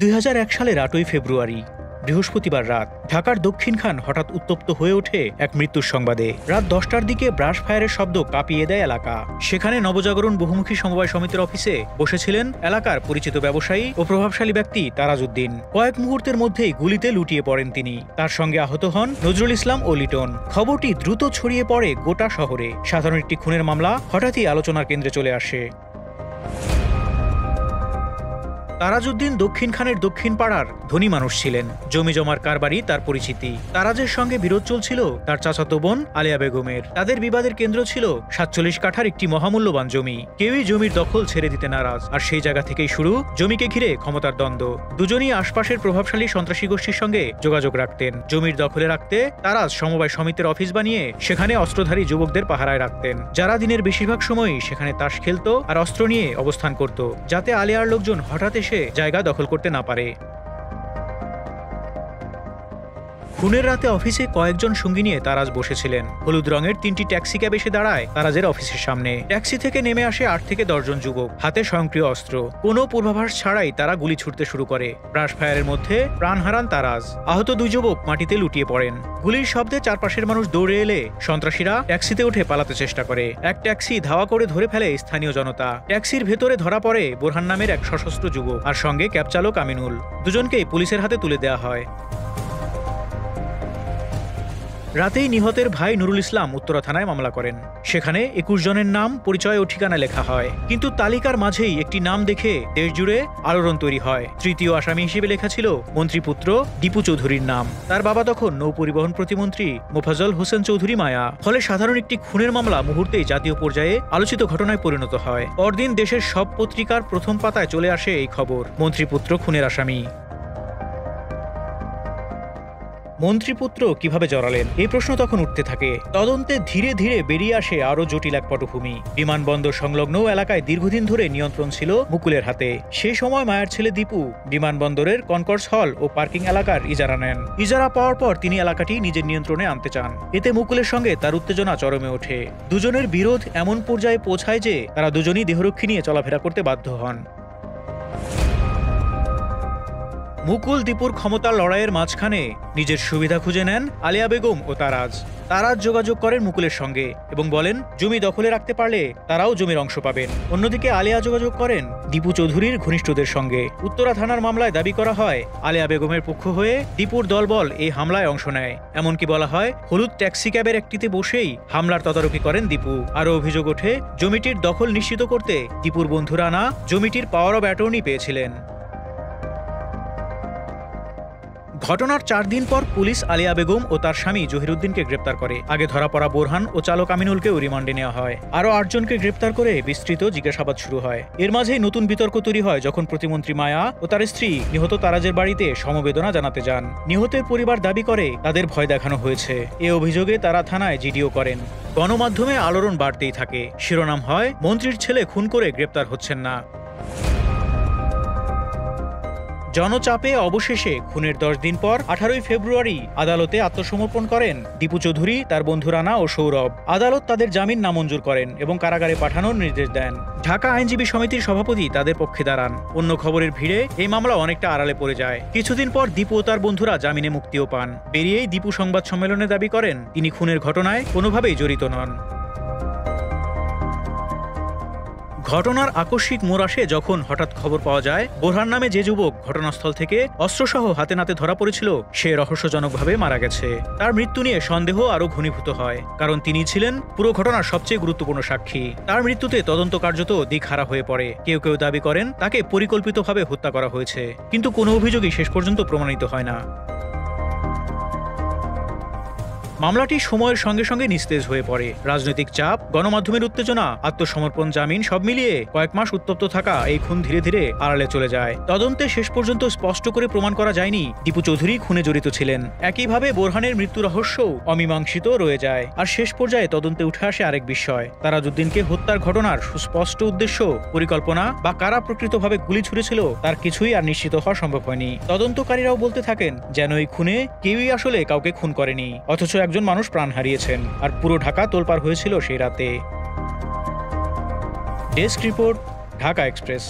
২০০১ সালের ৮ই ফেব্রুয়ারি বৃহস্পতিবার রাত ঢাকার দক্ষিণখান হঠাৎ উত্তপ্ত হয়ে ওঠে এক মৃত্যুর সংবাদে। রাত ১০টার দিকে ব্রাশ ফায়ারের শব্দ কাঁপিয়ে দেয় এলাকা। সেখানে নবজাগরণ বহুমুখী সমবায় সমিতির অফিসে বসেছিলেন এলাকার পরিচিত ব্যবসায়ী ও প্রভাবশালী ব্যক্তি তারাজ উদ্দিন। কয়েক মুহূর্তের মধ্যেই গুলিতে লুটিয়ে পড়েন তিনি। তার সঙ্গে আহত হন নজরুল ইসলাম ও লিটন। খবরটি দ্রুত ছড়িয়ে পড়ে গোটা শহরে। সাধারণ একটি খুনের মামলা হঠাৎই আলোচনার কেন্দ্রে চলে আসে। তারাজ উদ্দিন দক্ষিণখানের দক্ষিণ পাড়ার ধনী মানুষ ছিলেন। জমি জমার কারবারই তার পরিচিতি। তারাজের সঙ্গে বিরোধ চলছিল তার চাচাতো বোন আলিয়া বেগমের। তাদের বিবাদের কেন্দ্র ছিল ৪৭ কাঠার একটি মহামূল্যবান জমি। কেউই জমির দখল ছেড়ে দিতে নারাজ, আর সেই জায়গা থেকেই শুরু জমিকে ঘিরে ক্ষমতার দ্বন্দ্ব। দুজনই আশপাশের প্রভাবশালী সন্ত্রাসী গোষ্ঠীর সঙ্গে যোগাযোগ রাখতেন। জমির দখলে রাখতে তারাজ সমবায় সমিতির অফিস বানিয়ে সেখানে অস্ত্রধারী যুবকদের পাহারায় রাখতেন, যারা দিনের বেশিরভাগ সময়ই সেখানে তাস খেলত আর অস্ত্র নিয়ে অবস্থান করত, যাতে আলিয়ার লোকজন হঠাৎ এসে জায়গা দখল করতে না পারে। খুনের রাতে অফিসে কয়েকজন সঙ্গী নিয়ে তারাজ বসেছিলেন। হলুদ রঙের ৩টি ট্যাক্সি ক্যাব এসে দাঁড়ায় তারাজের অফিসের সামনে। ট্যাক্সি থেকে নেমে আসে ৮ থেকে ১০ জন যুবক, হাতে স্বয়ংক্রিয় অস্ত্র। কোনো পূর্বাভাস ছাড়াই তারা গুলি ছুটতে শুরু করে। ব্রাশ ফায়ারের মধ্যে প্রাণ হারান তারাজ। আহত ২ যুবক মাটিতে লুটিয়ে পড়েন। গুলির শব্দে চারপাশের মানুষ দৌড়ে এলে সন্ত্রাসীরা ট্যাক্সিতে উঠে পালাতে চেষ্টা করে। এক ট্যাক্সি ধাওয়া করে ধরে ফেলে স্থানীয় জনতা। ট্যাক্সির ভেতরে ধরা পড়ে বোরহান নামের এক সশস্ত্র যুবক আর সঙ্গে ক্যাব চালক আমিনুল। দুজনকেই পুলিশের হাতে তুলে দেওয়া হয়। রাতেই নিহতের ভাই নুরুল ইসলাম উত্তরা থানায় মামলা করেন। সেখানে ২১ জনের নাম, পরিচয় ও ঠিকানা লেখা হয়। কিন্তু তালিকার মাঝেই একটি নাম দেখে দেশজুড়ে আলোড়ন তৈরি হয়। তৃতীয় আসামি হিসেবে লেখা ছিল মন্ত্রীপুত্র দীপু চৌধুরীর নাম। তার বাবা তখন নৌপরিবহন প্রতিমন্ত্রী মোফাজ্জল হোসেন চৌধুরী মায়া। ফলে সাধারণ একটি খুনের মামলা মুহূর্তেই জাতীয় পর্যায়ে আলোচিত ঘটনায় পরিণত হয়। পরদিন দেশের সব পত্রিকার প্রথম পাতায় চলে আসে এই খবর, মন্ত্রীপুত্র খুনের আসামি। মন্ত্রীপুত্র কিভাবে জড়ালেন, এই প্রশ্ন তখন উঠতে থাকে। তদন্তে ধীরে ধীরে বেরিয়ে আসে আরো জটিল এক পটভূমি। বিমানবন্দর সংলগ্ন এলাকায় দীর্ঘদিন ধরে নিয়ন্ত্রণ ছিল মুকুলের হাতে। সেই সময় মায়ের ছেলে দীপু বিমানবন্দরের কনকর্স হল ও পার্কিং এলাকার ইজারা নেন। ইজারা পাওয়ার পর তিনি এলাকাটি নিজের নিয়ন্ত্রণে আনতে চান। এতে মুকুলের সঙ্গে তার উত্তেজনা চরমে ওঠে। দুজনের বিরোধ এমন পর্যায়ে পৌঁছায় যে তারা দুজনই দেহরক্ষী নিয়ে চলাফেরা করতে বাধ্য হন। মুকুল দীপুর ক্ষমতার লড়াইয়ের মাঝখানে নিজের সুবিধা খুঁজে নেন আলিয়া বেগম ও তারাজ। তারাজ যোগাযোগ করেন মুকুলের সঙ্গে এবং বলেন জমি দখলে রাখতে পারলে তারাও জমির অংশ পাবেন। অন্যদিকে আলিয়া যোগাযোগ করেন দীপু চৌধুরীর ঘনিষ্ঠদের সঙ্গে। উত্তরা থানার মামলায় দাবি করা হয় আলিয়া বেগমের পক্ষ হয়ে দীপুর দলবল এই হামলায় অংশ নেয়। এমনকি বলা হয় হলুদ ট্যাক্সি ক্যাবের একটিতে বসেই হামলার তদারকি করেন দীপু। আরও অভিযোগ ওঠে জমিটির দখল নিশ্চিত করতে দীপুর বন্ধুরা আনা জমিটির পাওয়ার অব অ্যাটর্নি পেয়েছিলেন। ঘটনার ৪ দিন পর পুলিশ আলিয়া বেগম ও তার স্বামী জহিরুদ্দিনকে গ্রেপ্তার করে। আগে ধরা পড়া বোরহান ও চালক আমিনুলকেও রিমান্ডে নেওয়া হয়। আরও ৮ জনকে গ্রেপ্তার করে বিস্তৃত জিজ্ঞাসাবাদ শুরু হয়। এর মাঝেই নতুন বিতর্ক তৈরি হয় যখন প্রতিমন্ত্রী মায়া ও তার স্ত্রী নিহত তারাজের বাড়িতে সমবেদনা জানাতে যান। নিহতের পরিবার দাবি করে তাদের ভয় দেখানো হয়েছে। এ অভিযোগে তারা থানায় জিডিও করেন। গণমাধ্যমে আলোড়ন বাড়তেই থাকে। শিরোনাম হয় মন্ত্রীর ছেলে খুন করে গ্রেপ্তার হচ্ছেন না। জনচাপে অবশেষে খুনের ১০ দিন পর ১৮ই ফেব্রুয়ারি আদালতে আত্মসমর্পণ করেন দীপু চৌধুরী, তার বন্ধু রানা ও সৌরভ। আদালত তাদের জামিন নামঞ্জুর করেন এবং কারাগারে পাঠানোর নির্দেশ দেন। ঢাকা আইনজীবী সমিতির সভাপতি তাদের পক্ষে দাঁড়ান। অন্য খবরের ভিড়ে এই মামলা অনেকটা আড়ালে পড়ে যায়। কিছুদিন পর দীপু ও তার বন্ধুরা জামিনে মুক্তিও পান। বেরিয়েই দীপু সংবাদ সম্মেলনে দাবি করেন তিনি খুনের ঘটনায় কোনোভাবেই জড়িত নন। ঘটনার আকস্মিক মোড় আসে যখন হঠাৎ খবর পাওয়া যায় বোরহান নামে যে যুবক ঘটনাস্থল থেকে অস্ত্রসহ হাতে নাতে ধরা পড়েছিল সে রহস্যজনকভাবে মারা গেছে। তার মৃত্যু নিয়ে সন্দেহ আরও ঘনীভূত হয়, কারণ তিনি ছিলেন পুরো ঘটনার সবচেয়ে গুরুত্বপূর্ণ সাক্ষী। তার মৃত্যুতে তদন্ত কার্যত দিকহারা হয়ে পড়ে। কেউ কেউ দাবি করেন তাকে পরিকল্পিতভাবে হত্যা করা হয়েছে, কিন্তু কোনো অভিযোগই শেষ পর্যন্ত প্রমাণিত হয় না। মামলাটি সময়ের সঙ্গে সঙ্গে নিস্তেজ হয়ে পড়ে। রাজনৈতিক চাপ, গণমাধ্যমের উত্তেজনা, আত্মসমর্পণ, জামিন সব মিলিয়ে কয়েক মাস উত্তপ্ত থাকা এই খুন ধীরে ধীরে আড়ালে চলে যায়। তদন্তে শেষ পর্যন্ত স্পষ্ট করে প্রমাণ করা যায়নি দীপু চৌধুরী খুনে জড়িত ছিলেন। একইভাবে বোরহানের মৃত্যু রহস্যও অমীমাংসিত রয়ে যায়। আর শেষ পর্যায়ে তদন্তে উঠে আসে আরেক বিষয়, তারাজ উদ্দিনকে হত্যার ঘটনার সুস্পষ্ট উদ্দেশ্য, পরিকল্পনা বা কারা প্রকৃতভাবে গুলি ছুড়েছিল তার কিছুই আর নিশ্চিত হওয়া সম্ভব হয়নি। তদন্তকারীরাও বলতে থাকেন যেন এই খুনে কেউই আসলে কাউকে খুন করেনি, অথচ একজন মানুষ প্রাণ হারিয়েছেন আর পুরো ঢাকা তোলপাড় হয়েছিল সেই রাতে। Desk report, Dhaka express.